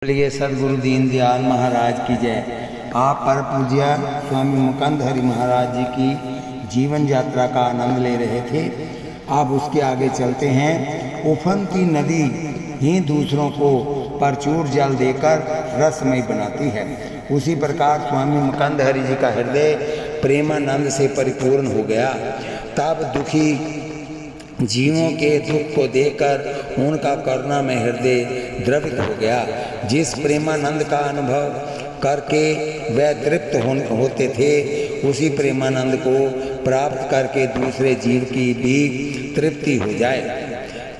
बोलिए सदगुरु दीनदयाल महाराज की जय। आप पर पूज्य स्वामी मुकंद हरि महाराज जी की जीवन यात्रा का आनंद ले रहे थे। अब उसके आगे चलते हैं। उफनती नदी ही दूसरों को प्रचुर जल देकर रसमय बनाती है, उसी प्रकार स्वामी मुकंद हरि जी का हृदय प्रेमानंद से परिपूर्ण हो गया। तब दुखी जीवों के दुख को देखकर उनका करुणा में हृदय द्रवित हो गया। जिस प्रेमानंद का अनुभव करके वह तृप्त होते थे, उसी प्रेमानंद को प्राप्त करके दूसरे जीव की भी तृप्ति हो जाए।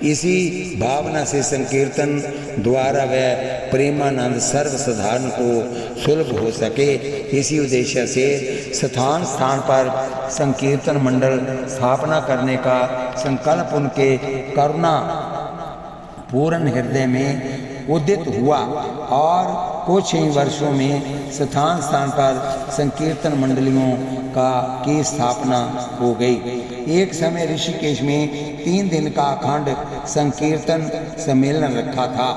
इसी भावना से संकीर्तन द्वारा वह प्रेमानंद सर्वसाधारण को सुलभ हो सके, इसी उद्देश्य से स्थान स्थान पर संकीर्तन मंडल स्थापना करने का संकल्प उनके करुणा पूर्ण हृदय में उदित हुआ और कुछ ही वर्षों में स्थान स्थान पर संकीर्तन मंडलियों की स्थापना हो गई। एक समय ऋषिकेश में 3 दिन का अखंड संकीर्तन सम्मेलन रखा था,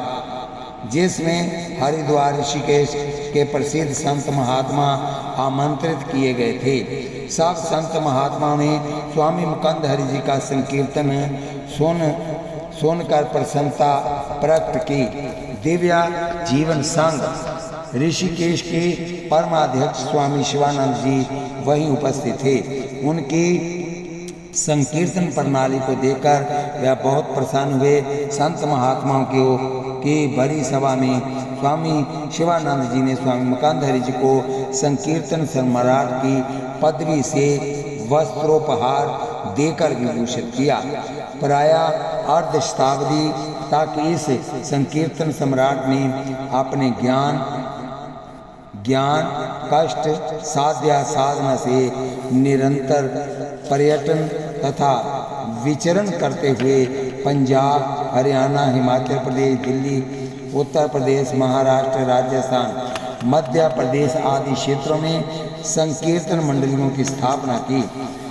जिसमें हरिद्वार ऋषिकेश के प्रसिद्ध संत महात्मा आमंत्रित किए गए थे। सब संत महात्माओं ने स्वामी मुकंद हरि जी का संकीर्तन सुनकर प्रसन्नता प्रकट की। दिव्य जीवन संघ ऋषिकेश के परमाध्यक्ष स्वामी शिवानंद जी वहीं उपस्थित थे। उनकी संकीर्तन प्रणाली को देखकर वह बहुत प्रसन्न हुए। संत महात्माओं की बड़ी सभा में स्वामी शिवानंद जी ने स्वामी मुकंद हरि जी को संकीर्तन सम्राट की पदवी से वस्त्रोपहार देकर विभूषित किया। प्रायः अर्ध शताब्दी तक इस संकीर्तन सम्राट ने अपने ज्ञान कष्ट साध्या साधना से निरंतर पर्यटन तथा विचरण करते हुए पंजाब, हरियाणा, हिमाचल प्रदेश, दिल्ली, उत्तर प्रदेश, महाराष्ट्र, राजस्थान, मध्य प्रदेश आदि क्षेत्रों में संकीर्तन मंडलियों की स्थापना की।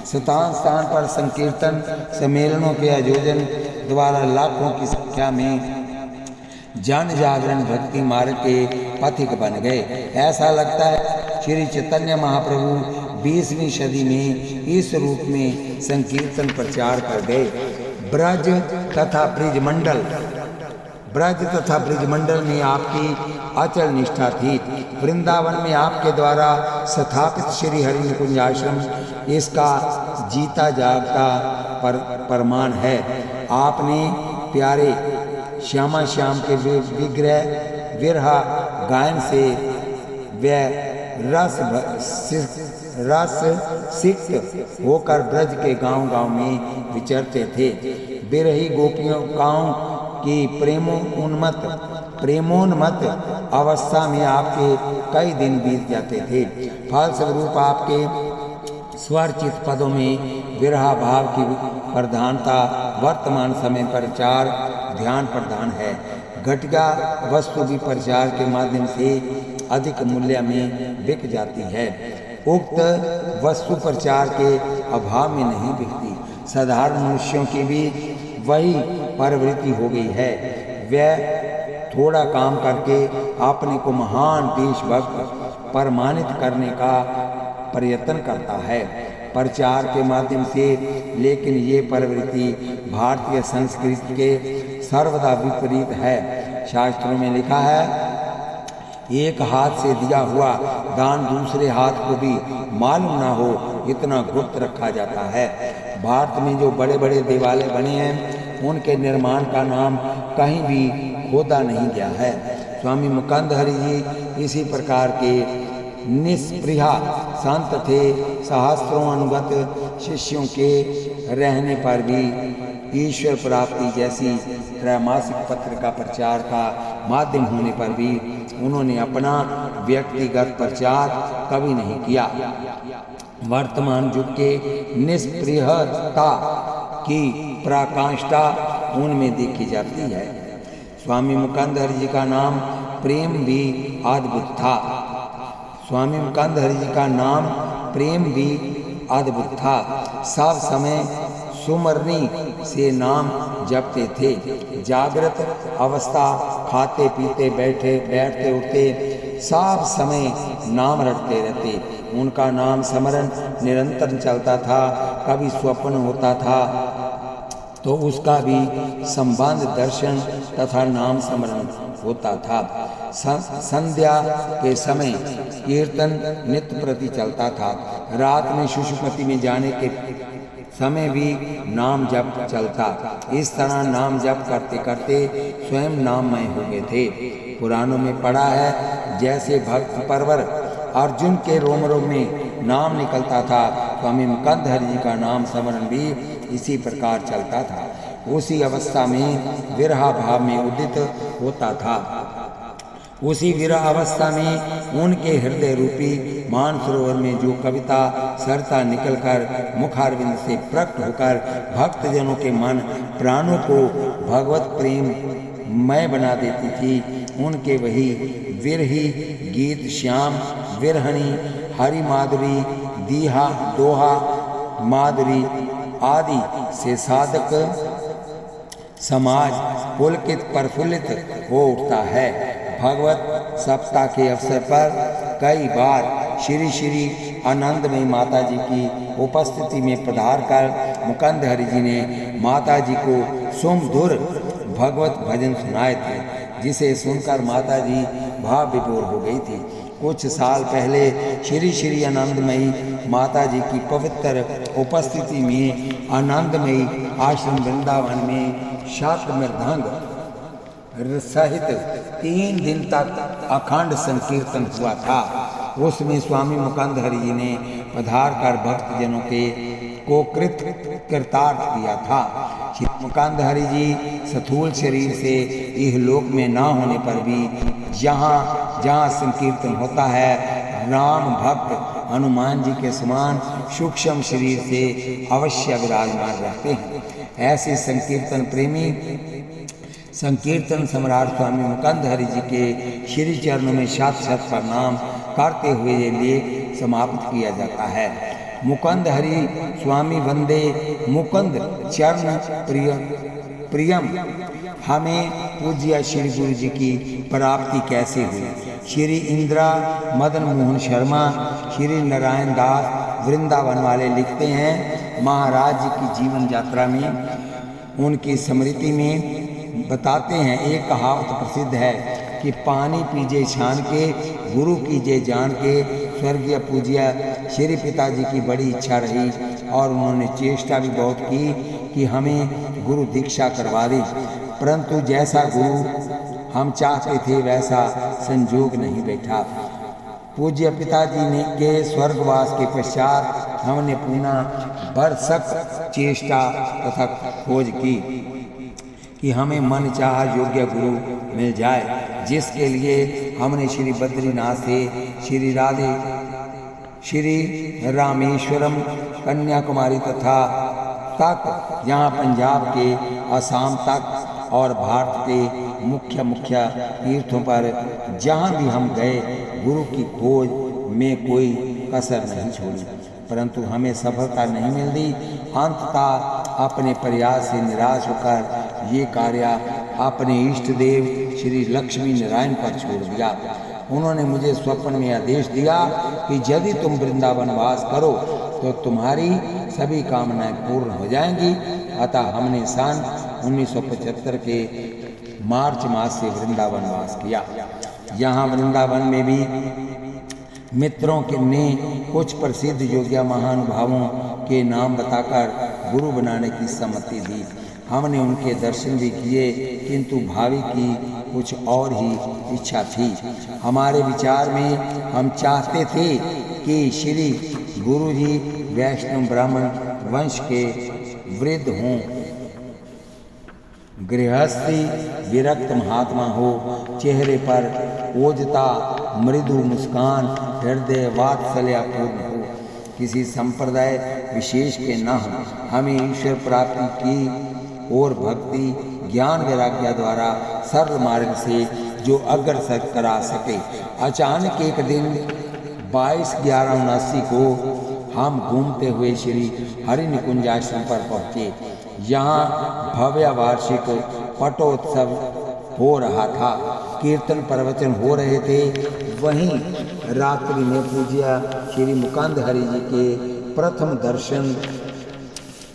स्थान स्थान पर संकीर्तन सम्मेलनों के आयोजन द्वारा लाखों की संख्या में जन जागरण भक्ति मार्ग के पथिक बन गए। ऐसा लगता है श्री चैतन्य महाप्रभु 20वीं सदी में इस रूप में संकीर्तन प्रचार कर गए। ब्रज तथा ब्रिजमंडल में आपकी अचल निष्ठा थी। वृंदावन में आपके द्वारा स्थापित श्री हरिकुंज आश्रम इसका जीता जागता प्रमाण है। आपने प्यारे श्यामा श्याम के विग्रह विरहा गायन से वह रस सिक्त होकर ब्रज के गांव में विचरते थे। बिरही गोपिकाओं की प्रेमोन्मत अवस्था में आपके कई दिन बीत जाते थे। फलस्वरूप आपके स्वरचित पदों में विरहा भाव की प्रधानता वर्तमान समय प्रचार ध्यान प्रधान है। घटिया वस्तु भी प्रचार के माध्यम से अधिक मूल्य में बिक जाती है। उक्त वस्तु प्रचार के अभाव में नहीं बिकती। साधारण मनुष्यों की भी वही प्रवृत्ति हो गई है। वह थोड़ा काम करके अपने को महान देशभक्त प्रमाणित करने का प्रयत्न करता है प्रचार के माध्यम से। लेकिन ये प्रवृत्ति भारतीय संस्कृति के सर्वदा विपरीत है। शास्त्रों में लिखा है, एक हाथ से दिया हुआ दान दूसरे हाथ को भी मालूम ना हो, इतना गुप्त रखा जाता है। भारत में जो बड़े बड़े देवालय बने हैं, उनके निर्माण का नाम कहीं भी खोदा नहीं गया है। स्वामी मुकंद हरि जी इसी प्रकार के निष्प्रिया संत थे। सहस्त्रों अनुगत शिष्यों के रहने पर भी ईश्वर प्राप्ति जैसी त्रैमासिक पत्र का प्रचार का माध्यम होने पर भी उन्होंने अपना व्यक्तिगत प्रचार कभी नहीं किया। वर्तमान युग के निष्प्रियता की पराकाष्ठा उनमें देखी जाती है। स्वामी मुकंद हरि जी का नाम प्रेम भी अद्भुत था। स्वामी मुकंद हरि जी का नाम प्रेम भी अद्भुत था। सब समय सुमरनी से नाम जपते थे। जागृत अवस्था खाते पीते बैठते उठते सब समय नाम रटते रहते। उनका नाम स्मरण निरंतर चलता था। कभी स्वप्न होता था तो उसका भी संबंध दर्शन तथा नाम स्मरण होता था। संध्या के समय कीर्तन नित्य प्रति चलता था। रात में सुषुप्ति में जाने के समय भी नाम जप चलता। इस तरह नाम जप करते करते स्वयं नाममय हो गए थे। पुराणों में पढ़ा है, जैसे भक्त परवर अर्जुन के रोम रोम में नाम निकलता था, स्वामी मुकुंद हरि जी का नाम स्मरण भी इसी प्रकार चलता था। उसी अवस्था में विरह भाव में उदित होता था। उसी विरह अवस्था में उनके हृदय रूपी मानसरोवर में जो कविता सरता निकलकर मुखारविंद से प्रकट होकर भक्तजनों के मन प्राणों को भगवत प्रेम मय बना देती थी, उनके वही विरही गीत श्याम विरहणी हरि माधुरी दीहा दोहा माधुरी आदि से साधक समाज पुलकित प्रफुल्लित हो उठता है। भगवत सप्ताह के अवसर पर कई बार श्री श्री आनंदमयी माता जी की उपस्थिति में पधार कर मुकुंद हरि जी ने माता जी को सुमधुर भगवत भजन सुनाए थे, जिसे सुनकर माता जी भाव विभोर हो गई थी। कुछ साल पहले श्री श्री आनंदमयी माता जी की पवित्र उपस्थिति में आनंदमयी आश्रम वृंदावन में शास्त्र मृदंग सहित 3 दिन तक अखंड संकीर्तन हुआ था। उसमें स्वामी मुकुंद हरि जी ने पधार कर भक्तजनों को कृतार्थ किया था। श्री मुकुंद हरि जी स्थूल शरीर से इहलोक में न होने पर भी जहाँ जहाँ संकीर्तन होता है, राम भक्त हनुमान जी के समान सूक्ष्म शरीर से अवश्य विराजमान रहते हैं। ऐसे संकीर्तन प्रेमी संकीर्तन सम्राट स्वामी मुकुंद हरि जी के श्री चरणों में शत शत प्रणाम करते हुए ये लेख समाप्त किया जाता है। मुकुंद हरि स्वामी वंदे मुकुंद चरण प्रियम। हमें पूज्य श्री गुरु जी की प्राप्ति कैसे हुई? श्री इंदिरा मदन मोहन शर्मा श्री नारायण दास वृंदावन वाले लिखते हैं, महाराज जी की जीवन यात्रा में उनकी स्मृति में बताते हैं, एक कहावत प्रसिद्ध है कि पानी पीजे छान के गुरु कीजे जान के। स्वर्गीय पूज्य श्री पिताजी की बड़ी इच्छा रही और उन्होंने चेष्टा भी बहुत की कि हमें गुरु दीक्षा करवा दी, परंतु जैसा गुरु हम चाहते थे वैसा संजोग नहीं बैठा। पूज्य पिताजी ने के स्वर्गवास के पश्चात हमने पुनः भरसक चेष्टा तथा खोज की कि हमें मन चाहा योग्य गुरु मिल जाए, जिसके लिए हमने श्री बद्रीनाथ से श्री राधे श्री रामेश्वरम कन्याकुमारी तथा तक यहाँ पंजाब के असम तक और भारत के मुख्य तीर्थों पर जहाँ भी हम गए गुरु की खोज में कोई कसर नहीं छोड़ी, परंतु हमें सफलता नहीं मिली। अंततः अपने प्रयास से निराश होकर ये कार्य अपने इष्ट देव श्री लक्ष्मी नारायण पर छोड़ दिया। उन्होंने मुझे स्वप्न में आदेश दिया कि यदि तुम वृंदावन वास करो तो तुम्हारी सभी कामनाएं पूर्ण हो जाएंगी। अतः हमने सन 1975 के मार्च मास से वृंदावन वास किया। यहाँ वृंदावन में भी मित्रों के ने कुछ प्रसिद्ध योग्य महानुभावों के नाम बताकर गुरु बनाने की सम्मति दी। हमने उनके दर्शन भी किए, किंतु भावी की कुछ और ही इच्छा थी। हमारे विचार में हम चाहते थे कि श्री गुरु जी वैष्णव ब्राह्मण वंश के वृद्ध हों, गृहस्थी विरक्त महात्मा हो, चेहरे पर ओजता मृदु मुस्कान, हृदय वात्सल्यापूर्ण हो, किसी संप्रदाय विशेष के न हो। हमें ईश्वर प्राप्ति की और भक्ति ज्ञान वैराग्य द्वारा सरल मार्ग से जो अग्रसर करा सके। अचानक एक दिन 22/11/79 को हम घूमते हुए श्री हरि निकुंज आश्रम पर पहुँचे। यहाँ भव्य वार्षिक पटोत्सव हो रहा था। कीर्तन प्रवचन हो रहे थे। वहीं रात्रि में पूज्य श्री मुकुंद हरि जी के प्रथम दर्शन,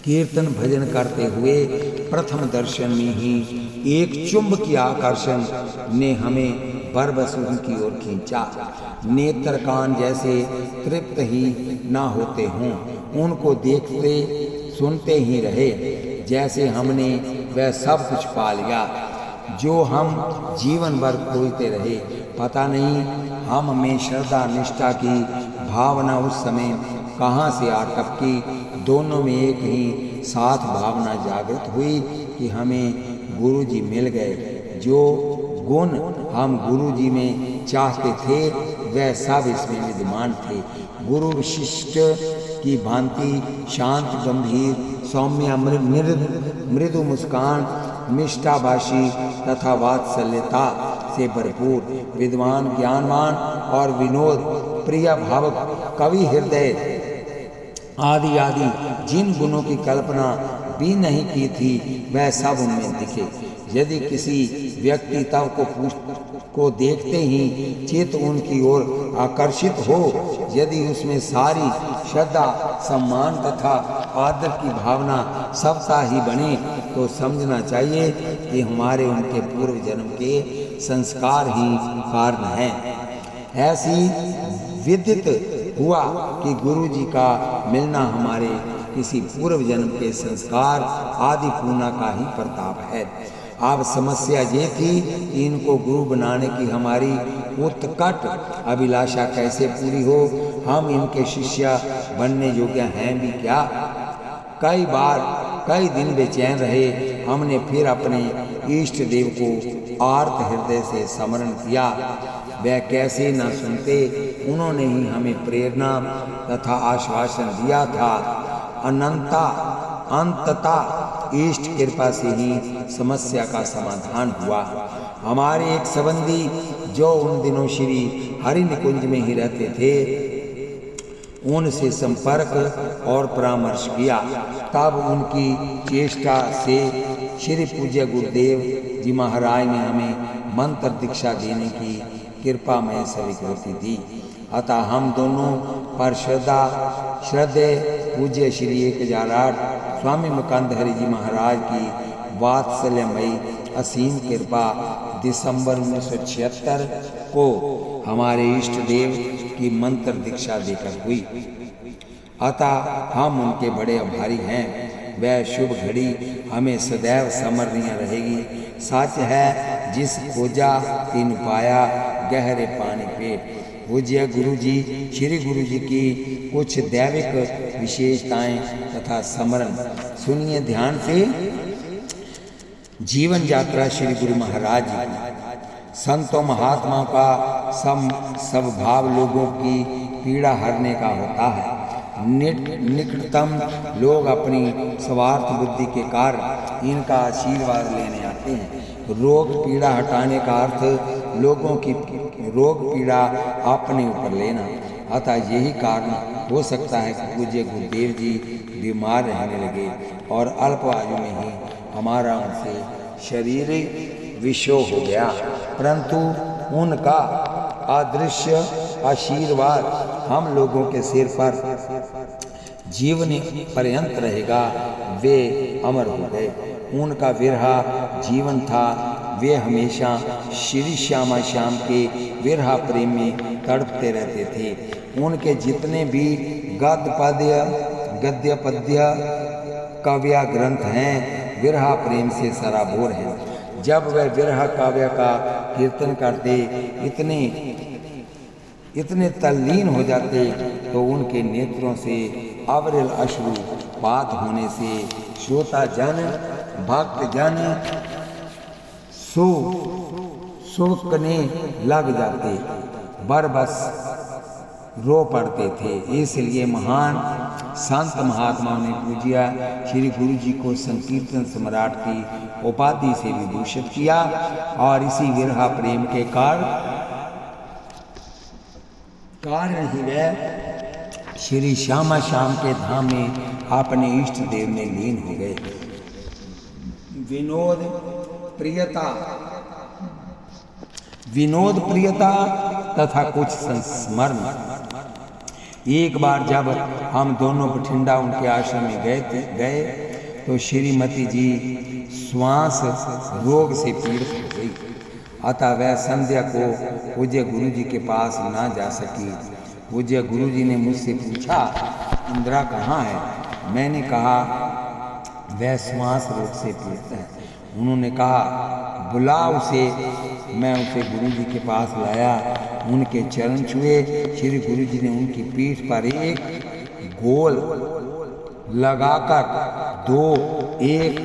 कीर्तन भजन करते हुए प्रथम दर्शन में ही एक चुंबकीय आकर्षण ने हमें बरबसुर की ओर खींचा। नेत्र कान जैसे तृप्त ही ना होते हों, उनको देखते सुनते ही रहे, जैसे हमने वह सब कुछ पा लिया जो हम जीवन भर खोजते रहे। पता नहीं हम में श्रद्धा निष्ठा की भावना उस समय कहाँ से आ टपकी। दोनों में एक ही साथ भावना जागृत हुई कि हमें गुरु जी मिल गए। जो गुण हम गुरु जी में चाहते थे वह सब इसमें विद्यमान थे। गुरु विशिष्ट की भांति शांत, गंभीर, सौम्य, मृदु मुस्कान, मिष्टाभाषी तथा वात्सल्यता से भरपूर, विद्वान, ज्ञानवान और विनोद प्रिय, भावक, कवि हृदय आदि आदि जिन गुणों की कल्पना भी नहीं की थी वह सब उनमें दिखे। यदि किसी व्यक्ति तब को देखते ही चित्त उनकी ओर आकर्षित हो, यदि उसमें सारी श्रद्धा, सम्मान तथा आदर की भावना सबका ही बने, तो समझना चाहिए कि हमारे उनके पूर्व जन्म के संस्कार ही कारण हैं। ऐसी विदित हुआ कि गुरु जी का मिलना हमारे किसी पूर्व जन्म के संस्कार आदि पूर्णा का ही प्रताप है। अब समस्या ये थी कि इनको गुरु बनाने की हमारी उत्कट अभिलाषा कैसे पूरी हो। हम इनके शिष्य बनने योग्य हैं भी क्या? कई बार कई दिन बेचैन रहे। हमने फिर अपने इष्ट देव को आर्त हृदय से स्मरण किया। वह कैसे न सुनते। उन्होंने ही हमें प्रेरणा तथा आश्वासन दिया था। अंततः इष्ट कृपा से ही समस्या का समाधान हुआ। हमारे एक संबंधी जो उन दिनों श्री हरि निकुंज में ही रहते थे, उनसे संपर्क और परामर्श किया। तब उनकी चेष्टा से श्री पूज्य गुरुदेव जी महाराज ने हमें मंत्र दीक्षा देने की कृपा में स्वीकृति दी। अतः हम दोनों पर श्रद्धेय पूज्य श्री 1008 स्वामी मुकुंद हरि जी महाराज की वात्सल्यमयी असीम कृपा दिसंबर 1976 को हमारे इष्ट देव की मंत्र दीक्षा देकर हुई। अतः हम उनके बड़े आभारी हैं। वह शुभ घड़ी हमें सदैव स्मरणीय रहेगी। सच है जिस खोजा तीन पाया, गहरे पानी पेट। पूज्य गुरु जी, श्री गुरु जी की कुछ दैविक विशेषताएं तथा स्मरण सुनिए ध्यान से। जीवन यात्रा श्री गुरु महाराज जी की। संतों महात्माओं का सब भाव लोगों की पीड़ा हरने का होता है। निकटतम लोग अपनी स्वार्थ बुद्धि के कारण इनका आशीर्वाद लेने आते हैं। रोग पीड़ा हटाने का अर्थ लोगों की रोग पीड़ा अपने ऊपर लेना। अतः यही कारण हो सकता है कि पूज्य गुरुदेव जी बीमार रहने लगे और अल्प आयु में ही हमारा उनसे शरीर विषो हो गया। परंतु उनका अदृश्य आशीर्वाद हम लोगों के सिर पर जीवन पर्यंत रहेगा। वे अमर हो गए। उनका विरहा जीवन था। वे हमेशा श्री श्यामा श्याम के विरहा प्रेम में तड़पते रहते थे। उनके जितने भी गद्य पद्य काव्य ग्रंथ हैं विरहा प्रेम से सराबोर हैं। जब वह विरहा काव्य का कीर्तन करते इतने तल्लीन हो जाते तो उनके नेत्रों से अविरल अश्रु पात होने से श्रोता जन भक्त जन सूखने लग जाते, बरबस रो पड़ते थे। इसलिए महान संत महात्माओं ने पूज्य श्री गुरु जी को संकीर्तन सम्राट की उपाधि से विभूषित किया और इसी विरहा प्रेम के कारण ही वह श्री श्यामा श्याम के धाम में अपने इष्ट देव में लीन हो गए। विनोद, प्रियता विनोद प्रियता तथा कुछ संस्मरण। एक बार जब हम दोनों बठिंडा उनके आश्रम में गए तो श्रीमती जी श्वास रोग से पीड़ित हो गई, अतः वह संध्या को पूज्य गुरु जी के पास ना जा सकी। पूज्य गुरु जी ने मुझसे पूछा, इंदिरा कहाँ है? मैंने कहा वह श्वास रोग से पीड़ित है। उन्होंने कहा बुला उसे। मैं उसे गुरु जी के पास लाया, उनके चरण छुए। श्री गुरु जी ने उनकी पीठ पर एक गोल लगाकर एक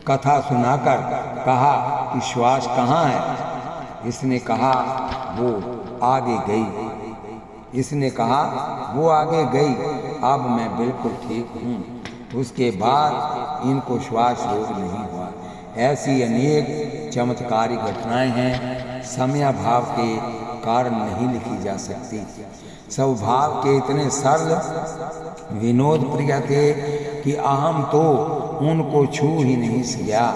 कथा सुनाकर कहा कि श्वास कहाँ है? इसने कहा वो आगे गई। इसने कहा वो आगे गई, अब मैं बिल्कुल ठीक हूँ। उसके बाद इनको श्वास रोग नहीं हुआ। ऐसी अनेक चमत्कारी घटनाएं हैं, समयाभाव के कारण नहीं लिखी जा सकती। स्वभाव के इतने सरल विनोद प्रिय थे कि अहम तो उनको छू ही नहीं सका।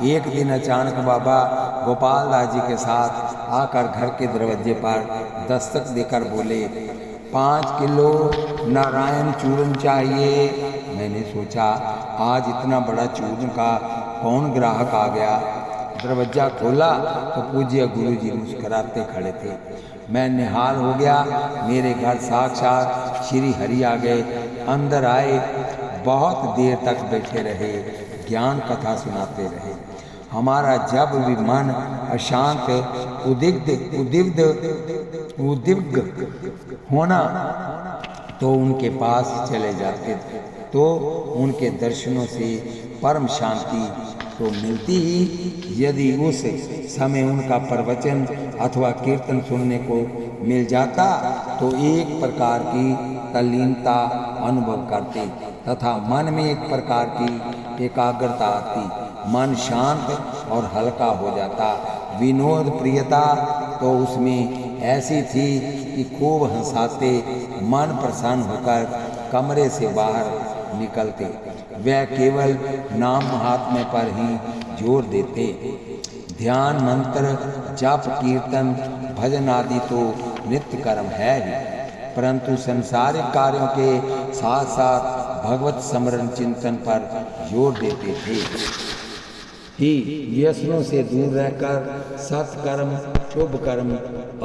एक दिन अचानक बाबा गोपाल दास जी के साथ आकर घर के दरवाजे पर दस्तक देकर बोले, 5 किलो नारायण चूर्ण चाहिए। मैंने सोचा आज इतना बड़ा चूर्ण का कौन ग्राहक आ गया। दरवाजा खोला तो पूज्य गुरु जी मुस्कुराते खड़े थे। मैं निहाल हो गया। मेरे घर साक्षात श्री हरि आ गए। अंदर आए, बहुत देर तक बैठे रहे, ज्ञान कथा सुनाते रहे। हमारा जब भी मन अशांत उद्विग्न होना तो उनके पास चले जाते थे, तो उनके दर्शनों से परम शांति तो मिलती ही। यदि उस समय उनका प्रवचन अथवा कीर्तन सुनने को मिल जाता तो एक प्रकार की तल्लीनता अनुभव करते तथा मन में एक प्रकार की एकाग्रता आती। मन शांत और हल्का हो जाता। विनोद प्रियता तो उसमें ऐसी थी कि खूब हंसाते, मन प्रसन्न होकर कमरे से बाहर निकलते। वह केवल नाम महात्म्य पर ही जोर देते। ध्यान, मंत्र, जप, कीर्तन, भजन आदि तो नित्य कर्म है ही, परंतु संसारिक कार्यों के साथ साथ भगवत स्मरण चिंतन पर जोर देते थे ही। व्यसनों से दूर रहकर सत्कर्म, शुभ कर्म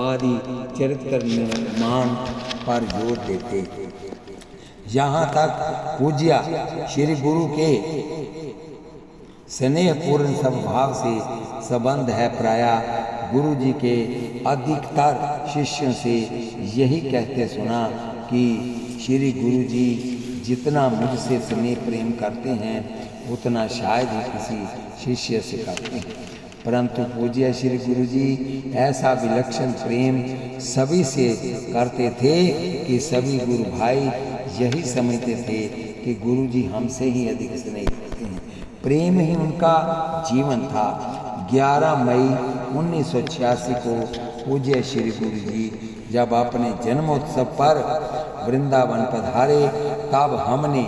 आदि चरित्र निर्माण पर जोर देते। यहाँ तक पूज्य श्री गुरु के स्नेहपूर्ण स्वभाव से संबंध है। प्रायः गुरु जी के अधिकतर शिष्यों से यही कहते सुना कि श्री गुरु जी जितना मुझसे स्नेह प्रेम करते हैं उतना शायद ही किसी शिष्य से करते हैं, परंतु पूज्य श्री गुरु जी ऐसा विलक्षण प्रेम सभी से करते थे कि सभी गुरु भाई यही समझते थे कि गुरु जी हमसे ही अधिक स्नेह करते हैं। प्रेम ही उनका जीवन था। 11 मई 1986 को पूज्य श्री गुरु जी जब अपने जन्मोत्सव पर वृंदावन पधारे, तब हमने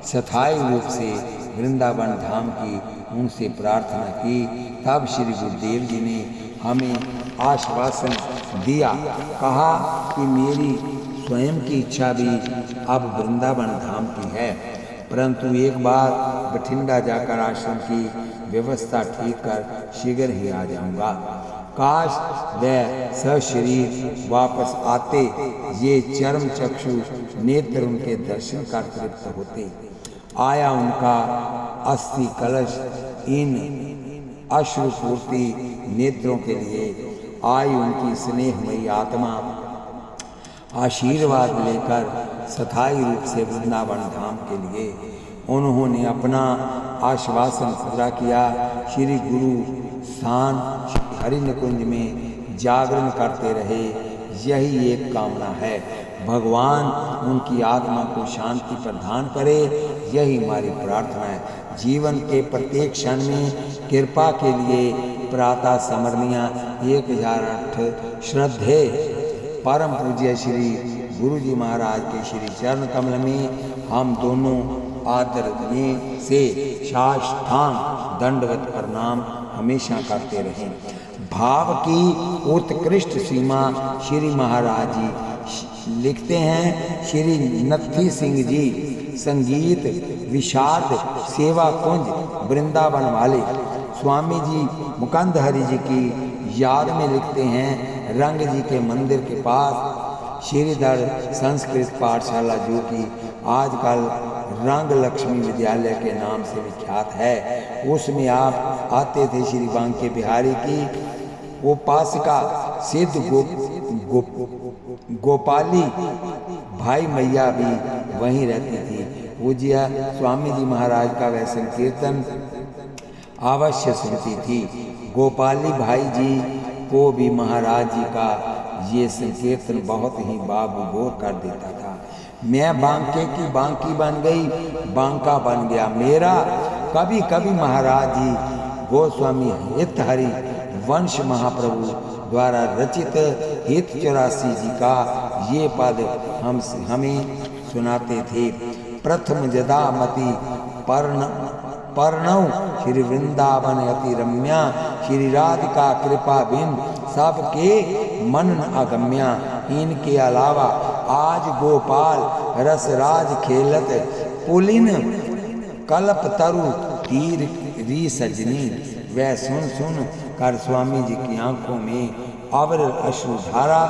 स्थायी रूप से वृंदावन धाम की उनसे प्रार्थना की। तब श्री गुरुदेव जी ने हमें आश्वासन दिया, कहा कि मेरी स्वयं की इच्छा भी अब वृंदावन धाम की है, परंतु एक बार बठिंडा जाकर आश्रम की व्यवस्था ठीक कर शीघ्र ही आ जाऊंगा। काश वह सशरीर वापस आते, ये चर्म चक्षु नेत्र उनके दर्शन कर तृप्त होते। आया उनका अस्थि कलश इन अश्रुपूर्ति नेत्रों के लिए, आई उनकी स्नेहमयी आत्मा आशीर्वाद लेकर स्थायी रूप से वृंदावन धाम के लिए। उन्होंने अपना आश्वासन पूरा किया। श्री गुरु स्थान हरि निकुंज में जागरण करते रहे, यही एक कामना है। भगवान उनकी आत्मा को शांति प्रदान करे, यही हमारी प्रार्थना है। जीवन के प्रत्येक क्षण में कृपा के लिए प्रातः स्मरणीय 1008 श्रद्धे परम पूज्य श्री गुरु जी महाराज के श्री चरण कमल में हम दोनों आदर से साष्टांग दंडवत प्रणाम हमेशा करते रहें। भाव की उत्कृष्ट सीमा श्री महाराज जी लिखते हैं। श्री नत्थी सिंह जी संगीत विशारद सेवा कुंज वृंदावन वाले स्वामी जी मुकुंद हरि जी की याद में लिखते हैं, रंग जी के मंदिर के पास श्रीधर संस्कृत पाठशाला जो कि आजकल रंग लक्ष्मी विद्यालय के नाम से विख्यात है, उसमें आप आते थे। श्री बांके बिहारी की उपासिका सिद्ध गोपाली भाई मैया भी वहीं रहती थी। पूज्य स्वामी जी महाराज का वह संकीर्तन अवश्य सुनती थी। गोपाली भाई जी को भी महाराज जी का ये संकीर्तन बहुत ही बाबूगोर कर देता था। मैं बांके की बांकी बन गई, बांका बन गया मेरा। कभी कभी महाराज जी गोस्वामी हित हरि वंश महाप्रभु द्वारा रचित हित 84 जी का ये पद हमें सुनाते थे। प्रथम जदामति पर्णव श्री वृंदावन अति रम्या, श्री राधिका कृपा बिन सबके मन अगम्या। इनके अलावा आज गोपाल रसराज खेलत, पुलिन कल्प तरु तीर री सजनी। वह सुन सुन कर स्वामी जी की आंखों में अविरल अश्रुधारा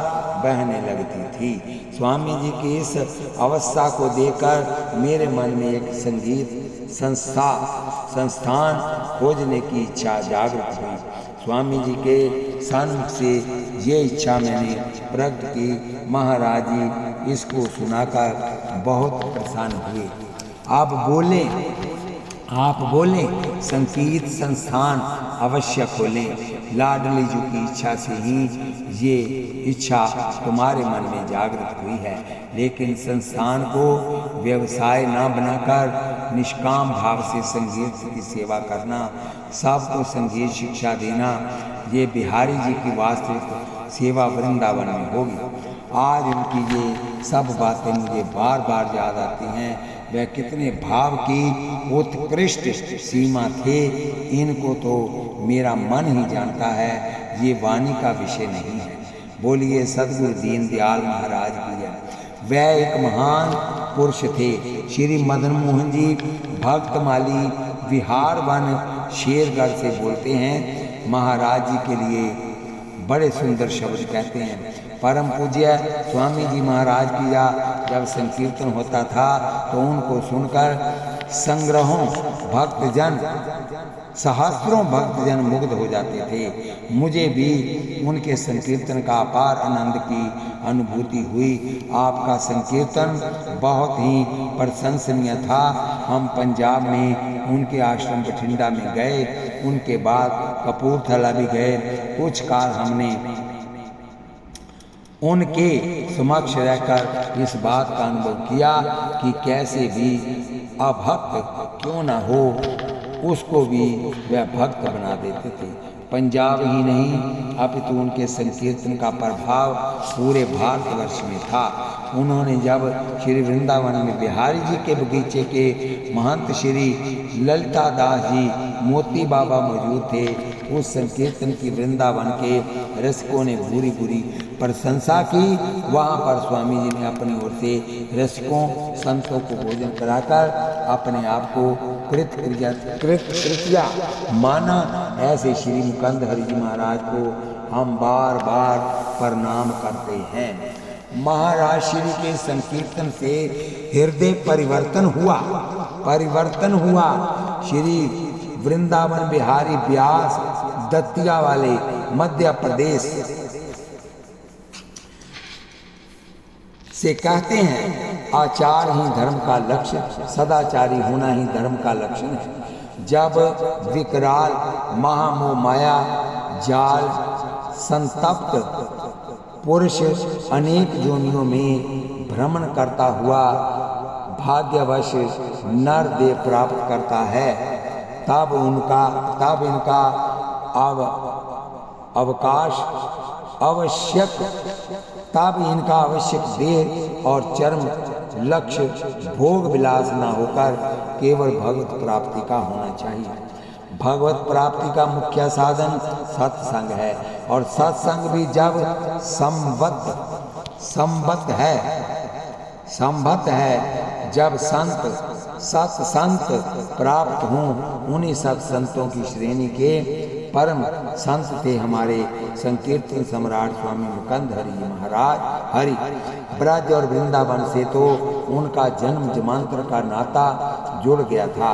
बहने लगती थी। स्वामी जी की इस अवस्था को देखकर मेरे मन में एक संगीत संस्थान खोजने की इच्छा जागृत हुई। स्वामी जी के सन्मुख से ये इच्छा मैंने प्रकट की। महाराज जी इसको सुनाकर बहुत प्रसन्न हुए। आप बोले संगीत संस्थान अवश्य खोलें। लाडली जी की इच्छा से ही ये इच्छा तुम्हारे मन में जागृत हुई है, लेकिन संस्थान को व्यवसाय न बनाकर निष्काम भाव से संगीत की सेवा करना, सबको संगीत शिक्षा देना, ये बिहारी जी की वास्तविक सेवा वृंदावन में होगी। आज उनकी ये सब बातें मुझे बार बार याद आती हैं। वह कितने भाव की उत्कृष्ट सीमा थे, इनको तो मेरा मन ही जानता है, ये वाणी का विषय नहीं है। बोलिए सद्गुरु दीनदयाल महाराज की जय। वह एक महान पुरुष थे। श्री मदन मोहन जी भक्तमाली विहार वन शेरगढ़ से बोलते हैं। महाराज जी के लिए बड़े सुंदर शब्द कहते हैं। परम पूज्य स्वामी जी महाराज की जब संकीर्तन होता था तो उनको सुनकर संग्रहों भक्तजन सहस्त्रों भक्तजन मुग्ध हो जाते थे। मुझे भी उनके संकीर्तन का अपार आनंद की अनुभूति हुई। आपका संकीर्तन बहुत ही प्रशंसनीय था। हम पंजाब में उनके आश्रम बठिंडा में गए, उनके बाद कपूरथला भी गए। कुछ काल हमने उनके समक्ष रहकर इस बात का अनुभव किया कि कैसे भी अभक्त क्यों न हो, उसको भी वह भक्त बना देते थे। पंजाब ही नहीं अपितु उनके संकीर्तन का प्रभाव पूरे भारतवर्ष में था। उन्होंने जब श्री वृंदावन में बिहारी जी के बगीचे के महंत श्री ललिता दास जी मोती बाबा मौजूद थे, उस संकीर्तन की वृंदावन के रसिकों ने बुरी बुरी प्रशंसा की। वहाँ पर स्वामी जी ने अपनी ओर से रसिकों संतों को भोजन कराकर अपने आप को कृतकृत्या माना। ऐसे श्री मुकुंद हरि जी महाराज को हम बार बार प्रणाम करते हैं। महाराज श्री के संकीर्तन से हृदय परिवर्तन हुआ। श्री वृंदावन बिहारी व्यास दतिया वाले मध्य प्रदेश से कहते हैं, आचार ही धर्म का लक्ष्य, सदाचारी होना ही धर्म का लक्षण है। जब विकराल महामोह माया जाल संतप्त पुरुष अनेक योनियों में भ्रमण करता हुआ भाग्यवश नर देह प्राप्त करता है, तब इनका आवश्यक देह और चर्म लक्ष्य भोग विलास न होकर केवल भगवत प्राप्ति का होना चाहिए। भगवत प्राप्ति का मुख्य साधन सत्संग है, और सत्संग भी जब संबद्ध है, जब सत्संत प्राप्त हों। उन्हीं सत्संतों की श्रेणी के परम संत थे हमारे संकीर्तन सम्राट स्वामी मुकुंद हरि जी महाराज। ब्रज और वृंदावन से तो उनका जन्म जन्मांतर का नाता जुड़ गया था।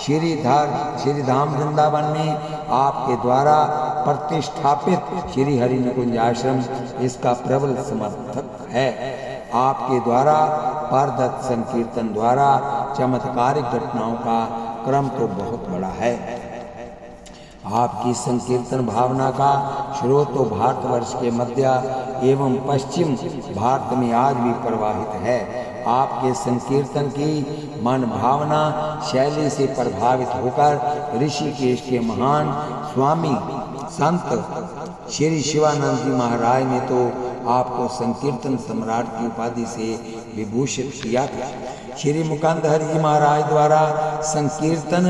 श्रीधाम वृंदावन में आपके द्वारा प्रतिष्ठापित श्री हरि निकुंज आश्रम इसका प्रबल समर्थक है। आपके द्वारा पारदत्त संकीर्तन द्वारा चमत्कारिक घटनाओं का क्रम तो बहुत बड़ा है। आपकी संकीर्तन भावना का स्रोत तो भारतवर्ष के मध्य एवं पश्चिम भारत में आज भी प्रवाहित है। आपके संकीर्तन की मन भावना शैली से प्रभावित होकर ऋषिकेश के महान स्वामी संत श्री शिवानंद जी महाराज ने तो आपको संकीर्तन सम्राट की उपाधि से विभूषित किया था। श्री मुकुंद हरि जी महाराज द्वारा संकीर्तन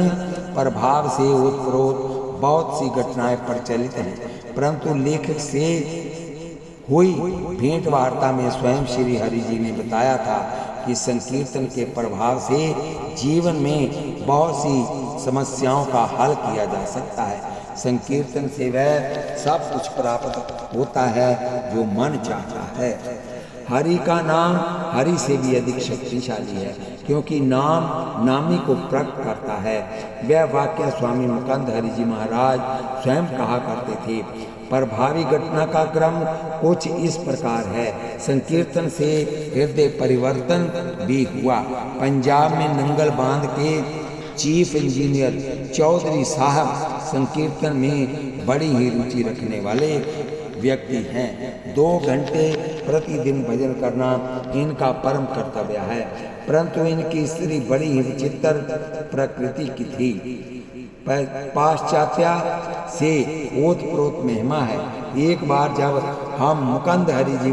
प्रभाव से ओतप्रोत बहुत सी घटनाएं प्रचलित हैं, परंतु लेखक से हुई भेंट वार्ता में स्वयं श्री हरि जी ने बताया था कि संकीर्तन के प्रभाव से जीवन में बहुत सी समस्याओं का हल किया जा सकता है। संकीर्तन से वह सब कुछ प्राप्त होता है जो मन चाहता है। हरि का नाम हरि से भी अधिक शक्तिशाली है, क्योंकि नाम नामी को प्रकट करता है। वह वाक्य स्वामी मुकुंद हरि जी महाराज स्वयं कहा करते थे। प्रभावी घटना का क्रम कुछ इस प्रकार है। संकीर्तन से हृदय परिवर्तन भी हुआ। पंजाब में नंगल बांध के चीफ इंजीनियर चौधरी साहब संकीर्तन में बड़ी ही रुचि रखने वाले व्यक्ति हैं। 2 घंटे प्रतिदिन भजन करना इनका परम कर्तव्य है, परंतु इनकी स्त्री बड़ी ही विचित्र प्रकृति की थी। पाश्चात्य से ओतप्रोत महिमा है। एक बार जब हम मुकुंद हरि जी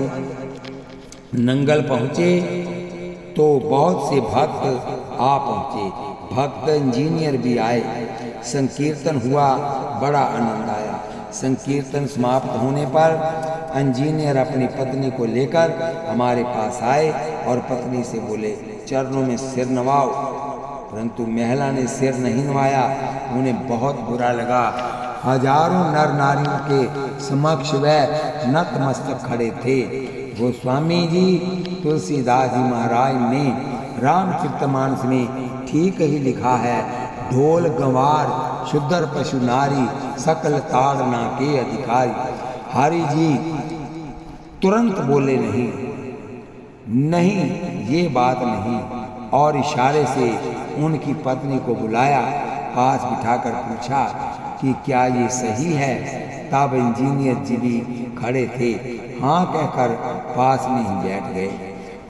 नंगल पहुँचे तो बहुत से भक्त आ पहुँचे। भक्त इंजीनियर भी आए। संकीर्तन हुआ, बड़ा आनंद आया। संकीर्तन समाप्त होने पर इंजीनियर अपनी पत्नी को लेकर हमारे पास आए और पत्नी से बोले, चरणों में सिर नवाओ। परंतु महिला ने सिर नहीं नवाया। उन्हें बहुत बुरा लगा। हजारों नर नारियों के समक्ष वह नतमस्तक खड़े थे। गोस्वामी जी तुलसीदास जी महाराज ने रामचरितमानस में ठीक ही लिखा है, ढोल गंवार शुद्धर पशु नारी सकल ताड़ना के अधिकारी। हरि जी तुरंत बोले नहीं ये बात नहीं, और इशारे से उनकी पत्नी को बुलाया, पास बिठाकर पूछा कि क्या ये सही है। तब इंजीनियर जी भी खड़े थे। हाँ कहकर पास में ही बैठ गए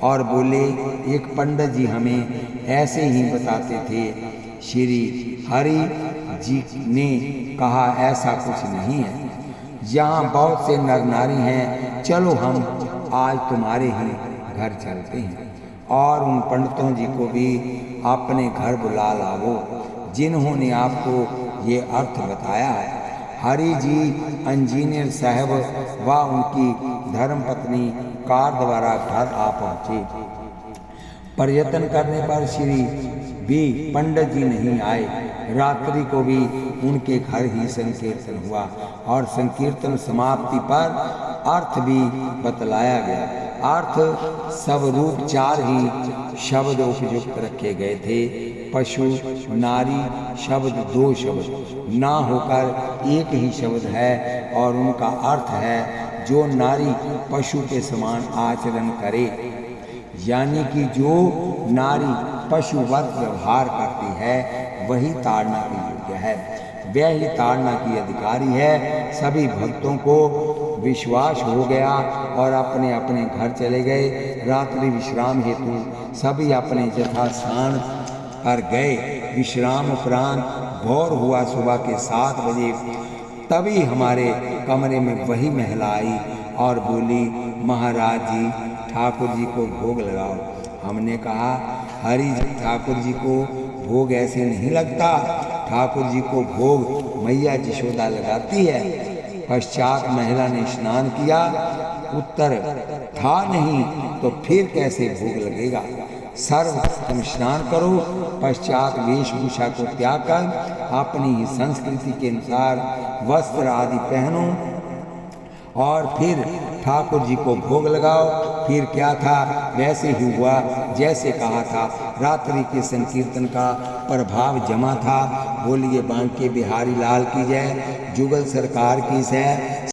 और बोले, एक पंडित जी हमें ऐसे ही बताते थे। श्री हरि जी ने कहा, ऐसा कुछ नहीं है, यहाँ बहुत से नर नारी हैं, चलो हम आज तुम्हारे ही घर चलते हैं और उन पंडितों जी को भी अपने घर बुला लाओ जिन्होंने आपको ये अर्थ बताया है। हरि जी इंजीनियर साहब व उनकी धर्मपत्नी कार द्वारा घर आ पहुँचे। प्रयत्न करने पर श्री भी पंडित जी नहीं आए। रात्रि को भी उनके घर ही संकीर्तन हुआ और संकीर्तन समाप्ति पर अर्थ भी बतलाया गया। अर्थ स्वरूप 4 ही शब्द उपयुक्त रखे गए थे। पशु नारी शब्द 2 शब्द ना होकर एक ही शब्द है और उनका अर्थ है जो नारी पशु के समान आचरण करे, यानी कि जो नारी पशुवत व्यवहार करती है वही ताड़ना के योग्य है, वह ही ताड़ना की अधिकारी है। सभी भक्तों को विश्वास हो गया और अपने अपने घर चले गए। रात्रि विश्राम हेतु सभी अपने यथास्थान पर गए। विश्राम उपरांत भोर हुआ। सुबह के 7 बजे तभी हमारे कमरे में वही महिला आई और बोली, महाराज जी ठाकुर जी को भोग लगाओ। हमने कहा, हरि ठाकुर जी को भोग ऐसे नहीं लगता, ठाकुर जी को भोग मैया यशोदा लगाती है। पश्चात महिला ने स्नान किया। उत्तर था नहीं तो फिर कैसे भोग लगेगा। सर्वप्रथम स्नान करो, पश्चात वेशभूषा को त्याग कर अपनी ही संस्कृति के अनुसार वस्त्र आदि पहनो और फिर ठाकुर जी को भोग लगाओ। फिर क्या था वैसे ही हुआ जैसे कहा था। रात्रि के संकीर्तन का प्रभाव जमा था। बोलिए बांके बिहारी लाल की जय, जुगल सरकार की जय।